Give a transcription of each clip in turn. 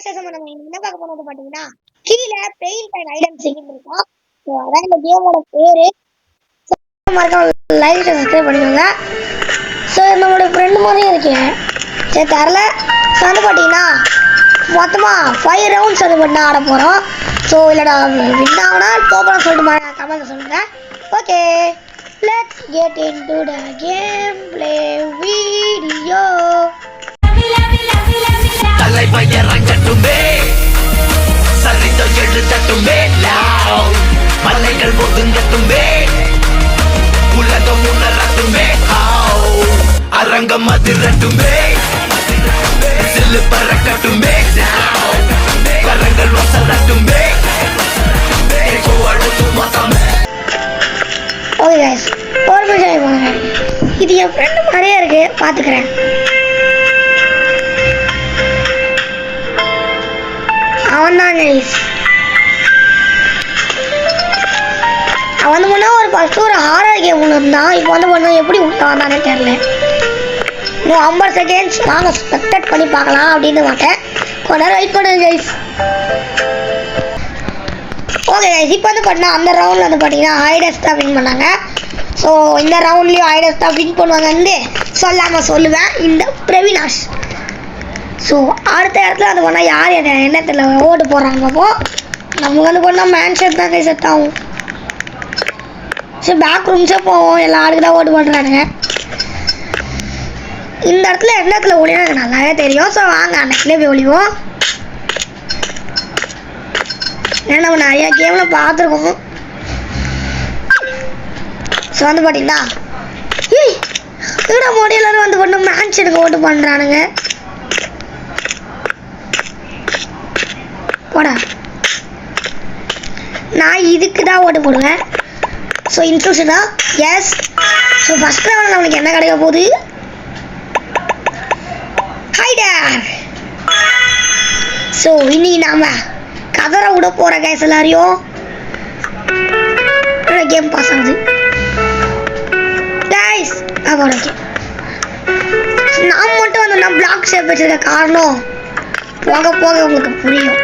நம்ம என்ன பார்க்க போறது பாத்தீங்கன்னா கீழே பெயிண்ட் அண்ட் ஐடன் செகண்ட் இருக்கும். ஸோ அதான் இந்த கேமோட பேரு. லைக் சப்ஸ்கிரைப் பண்ணிக்கோங்க. ஸோ நம்மளோட ஃப்ரெண்டு மாதிரியும் இருக்கேன் சரி தரல. ஸோ வந்து பார்த்தீங்கன்னா மொத்தமாக 5 ரவுண்ட்ஸ் வந்து பண்ண ஆட போகிறோம். ஸோ இல்லைடா வின் ஆகுனா தோப்பலாம் சொல்லிட்டு கமெண்ட் சொல்லுங்கள். Okay let's get into the gameplay video. சரிதம் எழுதட்டுமே மலைகள் ஒதுங்கட்டுமே உலகம் உணரட்டுமே அரங்கம் அதிரட்டுமே சில்லு பறக்கட்டுமே கரங்கள் வசரட்டுமே. ஓகே கைஸ் ஒரு நிமிஷம் போங்க. இது என் ஃப்ரெண்டு நிறைய இருக்கு பார்த்துக்கிறேன். அவன் தான் கைஸ். அவன் வந்து முன்னா ஃபர்ஸ்ட் ஒரு ஹாரர் கேம் ஒன்று இருந்தான். இப்போ வந்து பண்ண எப்படி வந்தானே தெரியல. இன்னும் 50 செகண்ட்ஸ் வாங்க ஸ்பெக்டேட் பண்ணி பார்க்கலாம் அப்படின்னு மாட்டேன். கொஞ்ச நேரம் வெயிட் பண்ணுங்க கைஸ். ஓகே கைஸ் இப்போ வந்து பார்த்தீங்கன்னா அந்த ரவுண்டில் வந்து பார்த்தீங்கன்னா ஹைடஸ் தான் வின் பண்ணாங்க. ஸோ இந்த ரவுண்ட்லேயும் ஹைடஸ் தான் வின் பண்ணுவாங்கன்னு சொல்லாமல் சொல்லுவேன் இந்த பிரவினாஷ். ஸோ அடுத்த இடத்துல வந்து பண்ணால் யார் என்ன தெரியல ஓட்டு போடுறாங்க பார்ப்போம். நம்ம வந்து பண்ணால் மேன்ஷன் தான் கை செட் ஆகும். சரி பேக் ரூம்ஸே போவோம். எல்லா ஆளுக்கு தான் ஓட்டு போடுறானுங்க. இந்த இடத்துல எந்த இடத்துல ஓடினா எனக்கு நல்லாவே தெரியும். ஸோ வாங்க அந்த இடத்துல போய் ஒழிவோம். ஏன்னா நம்ம நிறையா கேமில் பார்த்துருக்கோம். ஸோ வந்து பார்த்தீங்கன்னா இதோட மொடியிலரும் வந்து பண்ண மேன்ஷனுக்கு ஓட்டு பண்ணுறானுங்க. போடா நான் இதுக்கு தான் ஓட்டு போடுவேன். ஸோ இன்ட்ரூஷன் தான் எஸ். ஸோ ஃபஸ்ட் லெவலில் நம்மளுக்கு என்ன கிடைக்க போகுது? ஹைடர். ஸோ இன்னைக்கு நாம கதரை விட போகிற கேஸ் எல்லாரையும் கேம் பாஸ் ஆகுது கைஸ். ஓகே நான் மட்டும் வந்து நான் பிளாக் ஷேப் வச்சிருக்க காரணம் போக போக உங்களுக்கு புரியும்.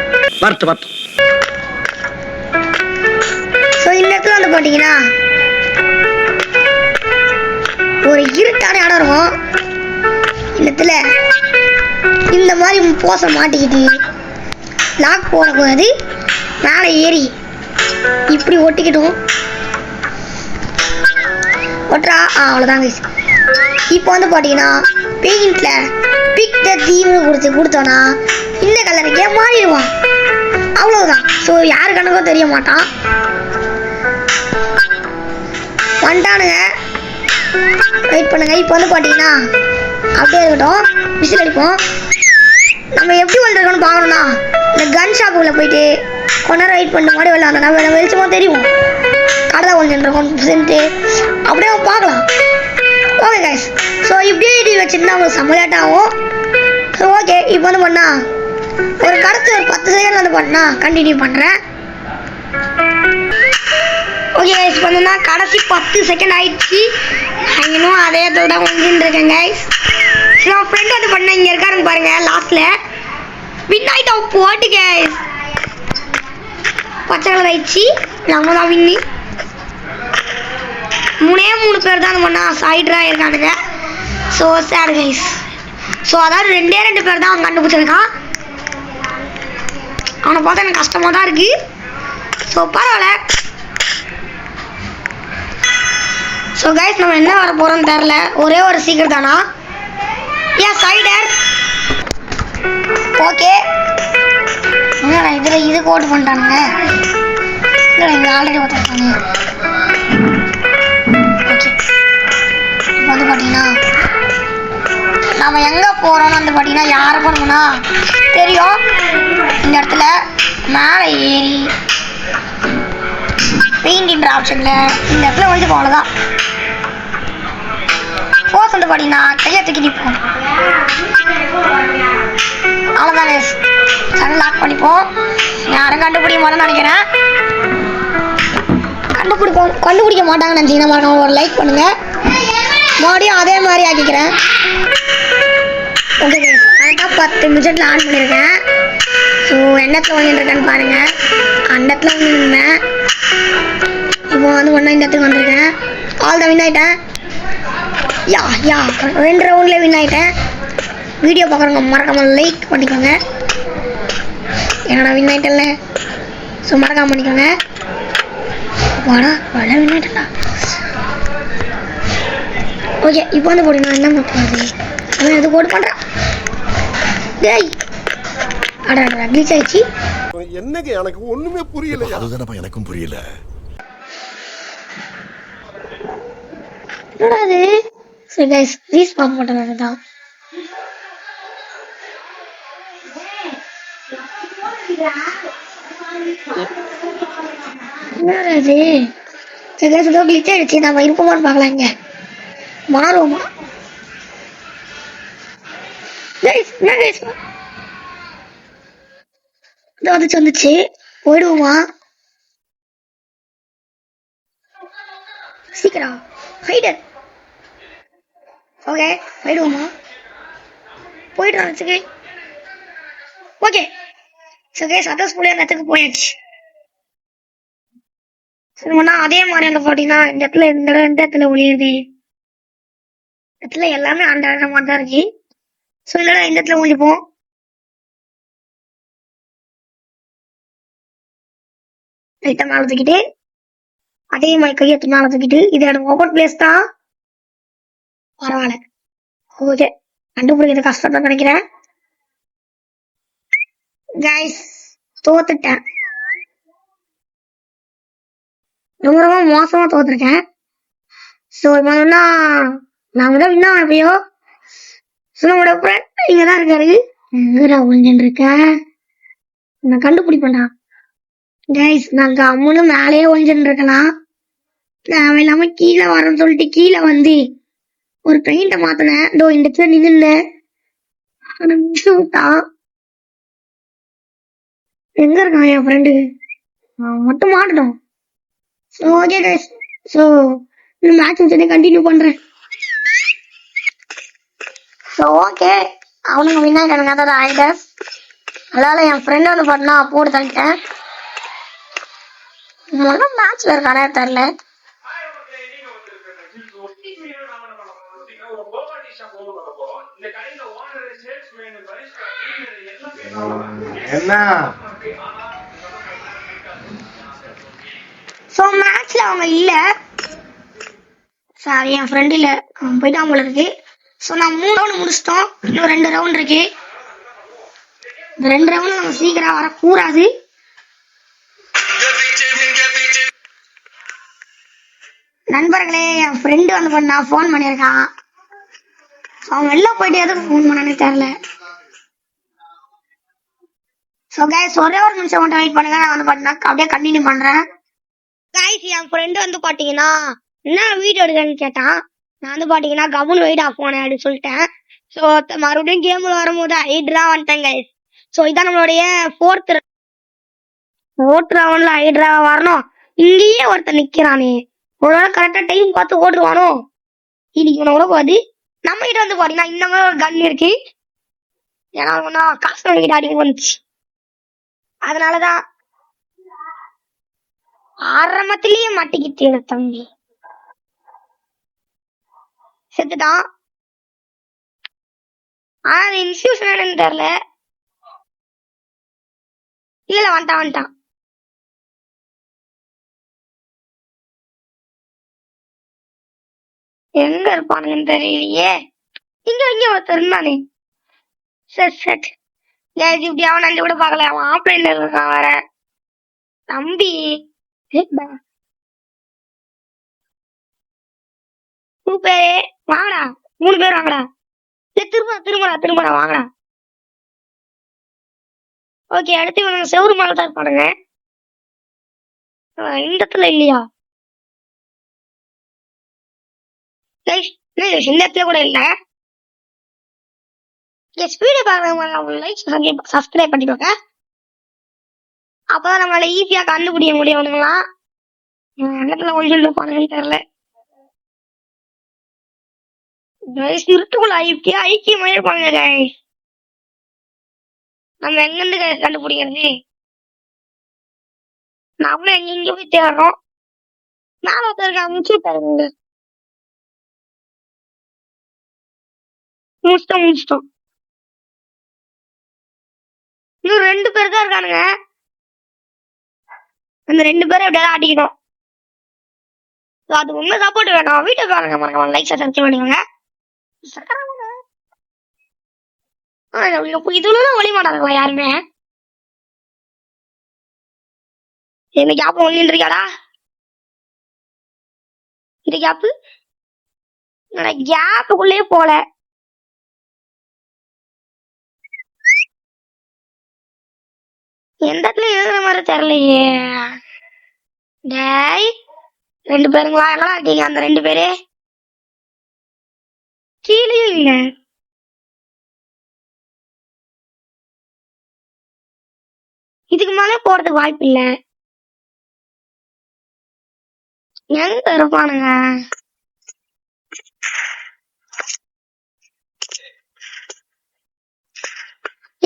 ஸோ இந்த இடத்துல வந்து பார்த்தீங்கன்னா ஒரு இருட்டான இடம் இருக்கும். இந்த இடத்துல இந்த மாதிரி போச மாட்டிக்கிட்டு லாக் போடக்கூடாது. மேலே ஏறி இப்படி ஒட்டிக்கிட்டோம் ஒட்டுறா அவ்வளோதாங்க. இப்போ வந்து பார்த்தீங்கன்னா பெயிண்டில் பிக் த தீம்னு கொடுத்தோன்னா இந்த கலருக்கே மாறிடுவான். அவ்வளோதான். ஸோ யாரு கணக்கும் தெரிய மாட்டான். வந்துட்டானுங்க வெயிட் பண்ணுங்க. இப்போ வந்து பார்த்தீங்கன்னா அப்படியே இருக்கட்டும். விசில் அடிப்போம். நம்ம எப்படி வந்துருக்கோன்னு பார்க்கணும்னா இந்த கன் ஷாப்புக்குள்ளே போயிட்டு கொஞ்ச நேரம் வெயிட் பண்ண மாதிரி விளாண்டோம். நம்ம வெளிச்சமாக தெரியும் கடை கொஞ்சம் சென்ட்டு அப்படியே பார்க்கலாம். Okay guys. ஸோ இப்படியே இடி வச்சுருந்தா உங்களுக்கு செம்ம ஆகும். ஸோ ஓகே இப்போ வந்து பண்ணா ஒரு கடத்து ஒரு 10 செகண்ட் வந்து பண்ணா கண்டினியூ பண்ணுறேன். ஓகே கைஸ் பண்ணா கடைசி 10 செகண்ட் ஆயிடுச்சு. இன்னும் அதே தான் வந்துட்டு இருக்கேன் கைஸ். ஸோ ஃப்ரெண்ட் வந்து பண்ண இங்கே இருக்காருன்னு பாருங்க லாஸ்ட்டில் வின் ஆகிட்டோம் போட்டு கைஸ். பச்சை கலர் ஆயிடுச்சு. நம்ம தான் வின்னி. 3 பேர் தான் பண்ணா சைடராக இருக்கானுங்க. ஸோ சேர் கைஸ். ஸோ அதாவது 2 பேர் தான் அவன் கண்டுபிடிச்சிருக்கான். அவனை பார்த்தா எனக்கு கஷ்டமாக தான் இருக்கு. ஸோ பரவாயில்ல. ஸோ கைஸ் நம்ம என்ன வர போகிறோம்னு தெரில. ஒரே ஒரு சீக்கிரம் தானா ஏன் சைடர். ஓகே இதில் இது கோட் பண்ணிட்டானுங்க. இல்லை இங்கே ஆல்ரெடி பார்த்துருக்காங்க. ஓகே இப்போ வந்து பார்த்தீங்கன்னா நம்ம எங்கே போகிறோம்னு வந்து பார்த்தீங்கன்னா யாரை போனோம்னா தெரியும். இந்த இடத்துல மேலே ஏறி பெயிண்டின்ற ஆப்ஷனில் இந்த இடத்துல வந்து போகலதான் போஸ் வந்து பார்த்தீங்கன்னா கையை தூக்கி நிற்போம். அவ்வளோதாங்க. சேனல் லாக் பண்ணிப்போம். யாரும் கண்டுபிடிக்க மாட்டேன்னு நினைக்கிறேன். கண்டுபிடிக்க மாட்டாங்கன்னு நினச்சிங்கன்னா ஒரு லைக் பண்ணுங்கள். மறுபடியும் அதே மாதிரி ஆக்கிக்கிறேன். ஓகே கரெக்டாக 10 நிமிஷத்தில் ஆன் பண்ணியிருக்கேன். எண்ணத்துல வந்துருக்கேன்னு பாருங்க. அண்டத்துல வந்து நின்னேன். இப்போ வந்து ஒன்னா இந்த இடத்துக்கு வந்திருக்கேன். ஆல் தான் வின் ஆயிட்டேன். யா 2 ரவுண்ட்ல வின் ஆயிட்டேன். வீடியோ பார்க்குறவங்க மறக்காம லைக் பண்ணிக்கோங்க. என்னடா வின் ஆயிட்டல, ஸோ மறக்காம பண்ணிக்கோங்க. வாடா வாடா வின் ஆயிட்டா. ஓகே, இப்போ வந்து போடுங்க. என்ன பண்ணுறது, அவன் எது போட்டு பண்ணுறான். டேய் அடா க்ளீச் ஆயிடுச்சு. என்னங்க எனக்கு ஒண்ணுமே புரியல. அதுதானப்பா எனக்கும் புரியல. என்னடா அது? சரி கைஸ், ரீஸ் பார்க்க மாட்டேன் தான். என்னடா இது? சரி கைஸ், ஏதோ க்ளீச் ஆயிடுச்சு. நம்ம இருப்போமான்னு பார்க்கலாம். இங்க மாறுவோமா கைஸ்? என்ன கைஸ், இது வந்துச்சு. போயிடுவோமா? சீக்கிரம் ஃபைடர். ஓகே, போயிடுவோமா? போயிட்டு ஓகே. ஸோ கைஸ், சக்ஸஸ்ஃபுல்லாக அந்த இடத்துக்கு போயாச்சு. சரிண்ணா, அதே மாதிரி அந்த பார்த்தீங்கன்னா இந்த இடத்துல இந்த இடத்துல ஒளியுது. இடத்துல எல்லாமே அந்த மாதிரி தான் இருக்கு. ஸோ இல்லைனா இந்த இடத்துல ஒழிப்போம். லைட்டாக மேலே தூக்கிட்டு அதே மாதிரி கையெழுத்து மேலே தூக்கிட்டு இது எனக்கு ஓப்பன் பிளேஸ் தான். பரவாயில்ல. ஓகே, கண்டுபிடிக்கிறது கஷ்டம் தான் நினைக்கிறேன். கைஸ், தோத்துட்டேன். ரொம்ப ரொம்ப மோசமா தோத்துருக்கேன். ஸோ இப்போ நான் விட இன்னும் எப்பயோ உங்களோட ஃப்ரெண்ட் இங்க தான் இருக்காரு. எங்கடா ஒழிஞ்சுட்டு இருக்கேன், நான் கண்டுபிடிப்பேன்டா. கைஸ், நான் அம்மனு மேலேயே ஒழிஞ்சுட்டு இருக்கலாம். அவன் இல்லாம கீழே வரேன்னு சொல்லிட்டு கீழே வந்து ஒரு பெயிண்ட மாத்தினேன். இதோ இந்த இடத்துல நின்னுட்டேன். எங்க இருக்கான் என் ஃப்ரெண்டு? மட்டும் மாட்டணும். ஸோ ஓகே கைஸ், ஸோ இந்த மேட்ச் வச்சு கண்டினியூ பண்றேன். ஸோ ஓகே, அவனுங்க வின்னா எனக்கு அதாவது ஆயிட்டேன். அதனால என் ஃப்ரெண்ட் வந்து பண்ணா போட்டு தள்ளிட்டேன். முதல்ல மேட்ச்ல இருக்கானே தெரியல. என்ன ஸோ மேட்ச்ல அவங்க இல்ல, சாரி என் ஃப்ரெண்ட் இல்ல, அவன் போயிட்டு அவங்கள இருக்கு. ஸோ நான் 3 ரவுண்ட் முடிச்சிட்டோம். இன்னும் 2 ரவுண்ட் இருக்கு. இந்த 2 ரவுண்ட் நம்ம சீக்கிரம் வரக்கூடாது. நண்பர்களே, என் ஃப்ரெண்டு வந்து பண்ணா ஃபோன் பண்ணியிருக்கான். அவன் வெளில போயிட்டு எதுக்கு ஃபோன் பண்ணானே தெரியல. ஸோ கைஸ், ஒரே ஒரு நிமிஷம் மட்டும் வெயிட் பண்ணுங்க. நான் வந்து பார்த்தீங்கன்னா அப்படியே கண்டினியூ பண்றேன். கைஸ், என் ஃப்ரெண்டு வந்து பாத்தீங்கன்னா என்ன வீடியோ எடுக்கன்னு கேட்டான். நான் வந்து பாத்தீங்கன்னா கவுன் வெயிட் ஆஃப் போனேன் அப்படின்னு சொல்லிட்டேன். ஸோ மறுபடியும் கேம்ல வரும்போது ஹைட்ரா வந்துட்டேன் கைஸ். ஸோ இதான் நம்மளுடைய 4th ரவுண்ட்ல ஹைட்ரா வரணும். இங்கேயே ஒருத்தர் நிக்கிறானே, ஒரு வேளை கரெக்டா டைம் பார்த்து ஓட்டுருவானோ இன்னைக்கு கூட போகுது. நம்ம கிட்ட வந்து பாத்தீங்கன்னா இன்னமும் ஒரு கன் இருக்கு. ஏன்னா காசு வாங்கிட்டு அடிக்க வந்துச்சு. அதனாலதான் ஆரம்பத்திலேயே மாட்டிக்கிட்டேன் தம்பி. செத்துட்டான். ஆனா அது இன்ஃபியூஷன் என்னன்னு தெரியல. இல்ல வந்துட்டான். எங்க இருப்பானுங்கன்னு தெரியலையே. இங்க ஒருத்தர் இருந்தானே. சரி இப்படி அவன் அஞ்சு கூட பாக்கல. அவன் ஆப்லைன்ல இருக்கான் வேற. தம்பி சூப்பரே, வாங்கடா 3 பேர் வாங்கடா. திரும்படா வாங்கடா. ஓகே, அடுத்து இவங்க செவரு மேல தான் இருப்பானுங்க. இந்த இடத்துல இல்லையா? இந்த இடத்துல கூட இல்ல. ஸ்பீடை பாக்குறவங்க லைக் சப்ஸ்கிரைப் பண்ணிக்கோங்க. அப்பதான் நம்மளால ஈஸியா கண்டுபிடிக்க முடியும். இடத்துல ஒழிஞ்சு போனதுன்னு தெரியல. இருட்டுக்குள்ள ஐக்கியமா இருப்பாங்க. நம்ம எங்க இருந்து கண்டுபிடிக்கிறது? நம்மளும் எங்க போய் தேடுறோம். மேல ஒருத்தருக்கு அமுச்சு விட்டாருங்க. முடிச்சிட்டோம். இன்னும் 2 பேர் தான் இருக்கானுங்க. அந்த 2 பேரும் எப்படியாவது ஆட்டிக்கணும். அது உண்மை சப்போர்ட் வேணும். வீட்டை பாருங்க மறக்காம லைக் சப்ஸ்கிரைப் பண்ணிக்கோங்க. இதுலாம் ஒளி மாட்டாங்களா யாருமே? என்ன கேப் ஒளின்றிருக்காடா? இந்த கேப்பு கேப்புக்குள்ளேயே போல. எந்த இடத்துல எழுதுற மாதிரி தெரியலையே. டேய் 2 பேருங்களா எங்களா இருக்கீங்க? அந்த 2 பேரு கீழேயும் இல்ல. இதுக்கு மேலே போறதுக்கு வாய்ப்பு இல்ல. எங்க இருப்பானுங்க?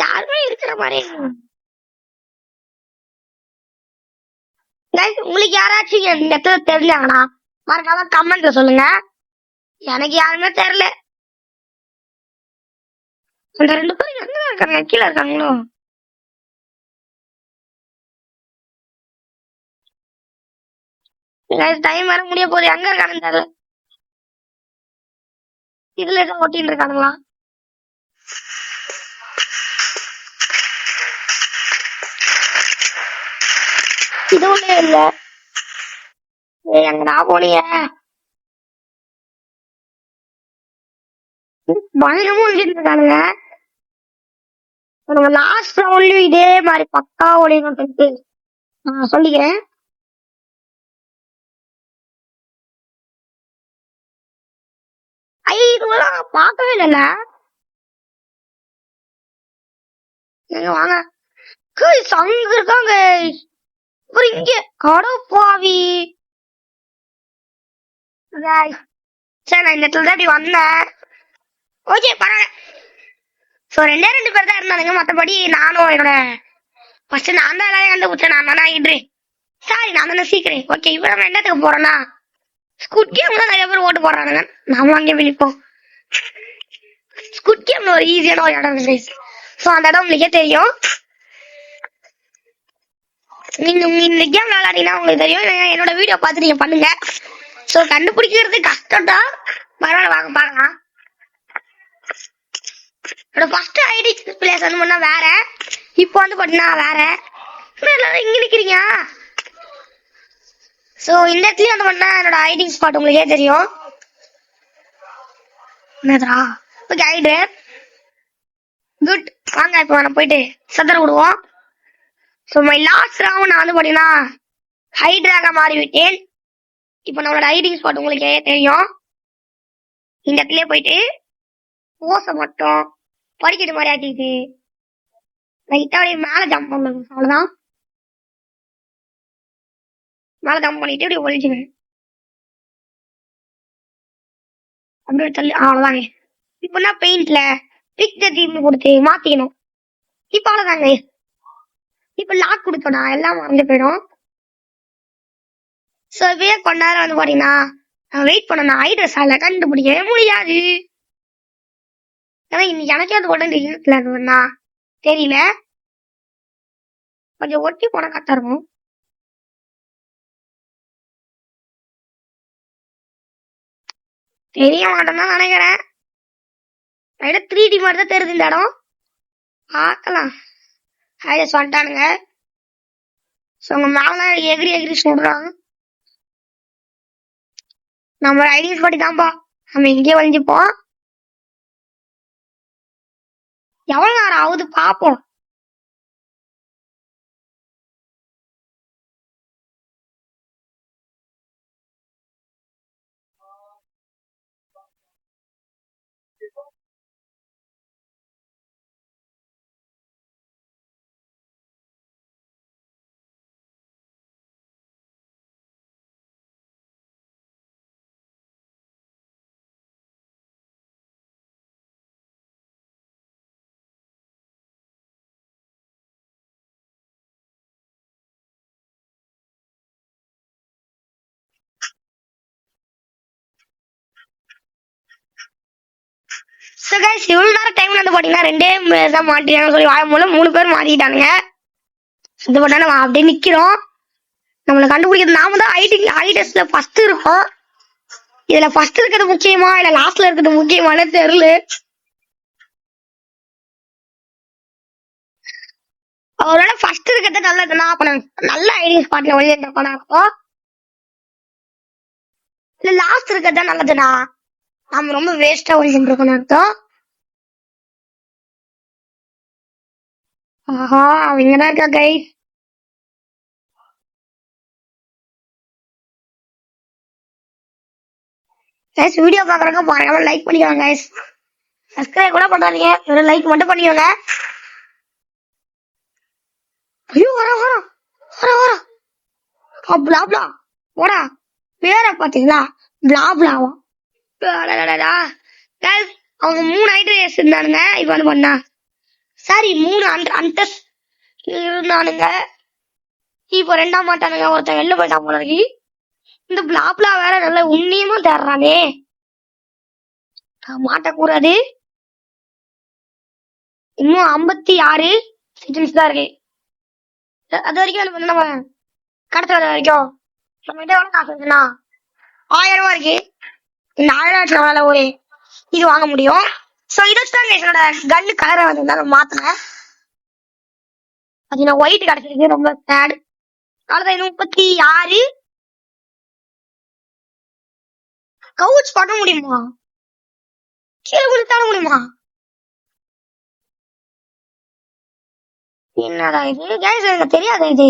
யாருமே இருக்கிற மாதிரி. உங்களுக்கு யாராச்சும் இந்த இடத்துல தெரிஞ்சாங்கன்னா மறக்காம கமெண்ட்ல சொல்லுங்க. எனக்கு யாருமே தெரியல. அந்த 2 பேரும் எங்கதான் இருக்காங்க? கீழே இருக்காங்களோ? டைம் வர முடிய போகுது. எங்க இருக்கானுன்னு தெரியல. இதுல ஏதோ ஒட்டின்னு இருக்கானுங்களா? இது ஒண்ணு இல்ல. எங்கடா போனீங்க? பயங்கரமும் ஒழிஞ்சிட்டு இருக்கானுங்க. நம்ம லாஸ்ட் ரவுண்ட்லயும் இதே மாதிரி பக்கா ஒழியணும் நான் சொல்லிக்கிறேன். இதுவெல்லாம் பார்க்கவே இல்லைல்ல. எங்க வாங்க அங்க இருக்காங்க. அப்புறம் இங்க கடப்பாவி. சரி நான் இந்த இடத்துல தான் இப்படி வந்தேன். ஓகே பரவாயில்ல. ஸோ 2 பேர் தான் இருந்தானுங்க. மற்றபடி நானும் என்னோட ஃபர்ஸ்ட் நான் தான் எல்லாரையும் கண்டுபிடிச்சேன். நான் தானே ஆயிடுறேன். சாரி நான் தானே சீக்கிரம். ஓகே இப்போ நம்ம என்னத்துக்கு போறோம்னா ஸ்குட் கேம் தான் நிறைய பேர் ஓட்டு போடுறானுங்க. நாமளும் அங்கே விழிப்போம். ஸ்குட் கேம்ல ஒரு ஈஸியான ஒரு இடம் இருக்கு. ஸோ அந்த இடம் உங்களுக்கே தெரியும். நீங்க இந்த கேம் விளையாடினா உங்களுக்கு தெரியும். என்னோட வீடியோ பார்த்து நீங்க பண்ணுங்க. ஸோ கண்டுபிடிக்கிறது கஷ்டம் தான். பரவாயில்ல வாங்க பார்க்கலாம். என்னோட ஃபர்ஸ்ட் ஐடி பிளேஸ் வந்து பண்ணா வேற. இப்போ வந்து பாத்தீங்கன்னா வேற. எல்லாரும் இங்க நிக்கிறீங்க. ஸோ இந்த இடத்துலயும் வந்து பண்ணா என்னோட ஐடி ஸ்பாட் உங்களுக்கே தெரியும். என்னதுரா ஓகே ஐடு குட். வாங்க இப்போ நான் போயிட்டு சத்தர விடுவோம். ஸோ மை லாஸ்ட் ரவுண்ட் நான் வந்து பாத்தீங்கன்னா ஹைட்ராக மாறிவிட்டேன். இப்போ நம்மளோட ஐடி ஸ்பாட் உங்களுக்கே தெரியும். இந்த இடத்துலயே போயிட்டு ஓசை மட்டும் படிக்கட்டு மாதிரி ஆக்கிட்டு லைட்டா அப்படியே மேல ஜம்ப் பண்ணணும். அவ்வளவுதான். மேல ஜம்ப் பண்ணிட்டு அப்படியே ஒழிச்சுக்கணும். அப்படியே தள்ளி அவ்வளவுதாங்க. இப்பனா பெயிண்ட்ல பிக் த தீம் கொடுத்து மாத்திக்கணும். இப்ப அவ்வளவுதாங்க. இப்ப லாக் கொடுத்தோம்னா எல்லாம் மறந்து போயிடும். ஸோ இப்பயே கொஞ்ச நேரம் வந்து பாத்தீங்கன்னா வெயிட் பண்ணணும். ஐட்ரஸால கண்டுபிடிக்கவே முடியாது. ஏன்னா இன்னைக்கு எனக்கே அது உடனே இருக்குல்லா தெரியல. கொஞ்சம் ஒட்டி போன கரெக்டா இருக்கும். தெரிய மாட்டேன்னு தான் நினைக்கிறேன். 3D மாதிரி தான் தெரியுது இந்த இடம். பார்க்கலாம். ஐடியாஸ் வந்துட்டானுங்க. ஸோ உங்க மேலாம் எகிரி எகிரி சொல்றாங்க. நம்ம ஐடியாஸ் படி தான்ப்பா நம்ம இங்கேயே வளைஞ்சுப்போம். எவ்வளவு நேரம் ஆகுது பார்ப்போம். ஸோ கைஸ் இவ்வளோ நேரம் டைம்ல வந்து பார்த்தீங்கன்னா 2 பேர் தான் மாட்டினாங்கன்னு சொல்லி வாய மூலம் 3 பேர் மாட்டிட்டானுங்க. இது பண்ணா நம்ம அப்படியே நிக்கிறோம். நம்மளை கண்டுபிடிக்கிறது நாம தான் ஐ டெஸ்ட்ல ஃபர்ஸ்ட் இருக்கோம். இதுல ஃபர்ஸ்ட் இருக்கிறது முக்கியமா இல்ல லாஸ்ட்ல இருக்கிறது முக்கியமான தெரியல. அவரோட ஃபர்ஸ்ட் இருக்கிறது நல்லதுன்னா அப்ப நல்ல ஐடி ஸ்பாட்ல வெளியே இருக்கோம் இல்ல லாஸ்ட் இருக்கிறது நல்லதுன்னா நம்ம ரொம்ப வேஸ்டா வெளியே இருக்கோம் அர்த்தம். ஆஹா அவங்கதான் இருக்கா கைஸ். கைஸ் வீடியோ பாக்குறவங்க பாருங்க லைக் பண்ணிக்கோங்க கைஸ். சப்ஸ்கிரைப் கூட பண்ணாதீங்க வெறும் லைக் மட்டும் பண்ணிக்கோங்க. ஐயோ வர வர வர வர பிளாப்லா போடா பேரை பாத்தீங்களா பிளாப்லாவா. அவங்க 3 ஐட்ரேஸ் இருந்தானுங்க. இப்ப வந்து பண்ணா சாரி 3 அண்டஸ் இருந்தானுங்க. இப்போ 2ஆம் மாட்டானுங்க. ஒருத்தன் வெளில போயிட்டான் போல இருக்கு. இந்த பிளாப்லா வேற நல்ல உண்ணியமா தேடுறானே மாட்டக்கூடாது. இன்னும் 56 செகண்ட்ஸ் தான் இருக்கு. அது வரைக்கும் நம்ம கடத்துற வரைக்கும் நம்ம கிட்ட எவ்வளவு காசு இருக்குன்னா 1000 ரூபாய் இருக்கு. இந்த 1000 நம்மளால ஒரு இது வாங்க முடியும். சோ இதை வச்சுதான் என்னோட கன்னு கலரை வந்து நான் மாத்தினேன். அது நான் ஒயிட் கிடைச்சிருக்கு ரொம்ப சேட். அவ்வளவுதான். இது 36 கவுச் பண்ண முடியுமா கீழே கொடுத்தாட முடியுமா என்னடா இது கேஸ் எனக்கு தெரியாது. இது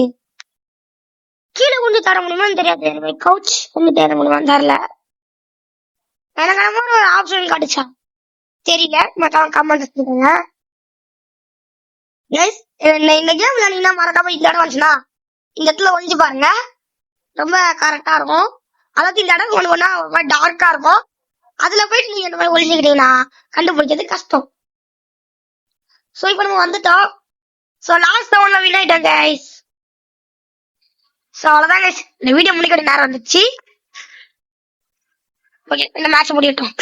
கீழே கொஞ்சம் தர முடியுமான்னு தெரியாது. கவுச் கொஞ்சம் தர முடியுமான்னு தெரியல. எனக்கு ஒரு ஆப்ஷன் கிடைச்சா தெரியல. மத்தவங்க கமெண்ட் சொல்லுங்க கைஸ். இந்த கேம் விளையாடினா மறக்காம இந்த இடம் வந்துச்சுன்னா இந்த இடத்துல ஒழிஞ்சு பாருங்க. ரொம்ப கரெக்டா இருக்கும். அதாவது இந்த இடம் ஒண்ணு ஒண்ணா ஒரு மாதிரி டார்க்கா இருக்கும். அதுல போயிட்டு நீங்க இந்த மாதிரி ஒழிஞ்சுக்கிட்டீங்கன்னா கண்டுபிடிக்கிறது கஷ்டம். சோ இப்ப நம்ம வந்துட்டோம். சோ லாஸ்ட் ரவுண்ட்ல வின் ஆயிட்டோம் கைஸ். சோ அவ்வளவுதான் கைஸ். இந்த வீடியோ முடிக்கிற நேரம் வந்துச்சு. ஓகே இந்த மேட்ச் முடியட்டும்.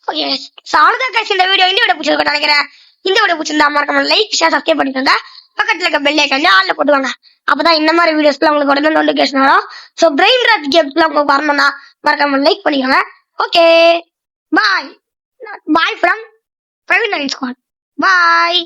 ஓகே சோ அவ்வளவுதான் கைஸ். இந்த வீடியோ பிடிச்சிருக்கோம் நினைக்கிறேன். இந்த வீடியோ பிடிச்சிருந்தா மறக்காம லைக் ஷேர் சப்ஸ்கிரைப் பண்ணிக்கோங்க. பக்கத்துல இருக்க பெல் ஐக்கான் ஆல்ல போட்டுவாங்க. அப்பதான் இந்த மாதிரி வீடியோஸ்லாம் உங்களுக்கு உடனே நோட்டிபிகேஷன் வரும். சோ பிரெயின் ராட் கேம்ஸ்லாம் உங்களுக்கு வரணும்னா மறக்காம லைக் பண்ணிக்கோங்க. Okay bye. Bye from Praveen squad. Bye.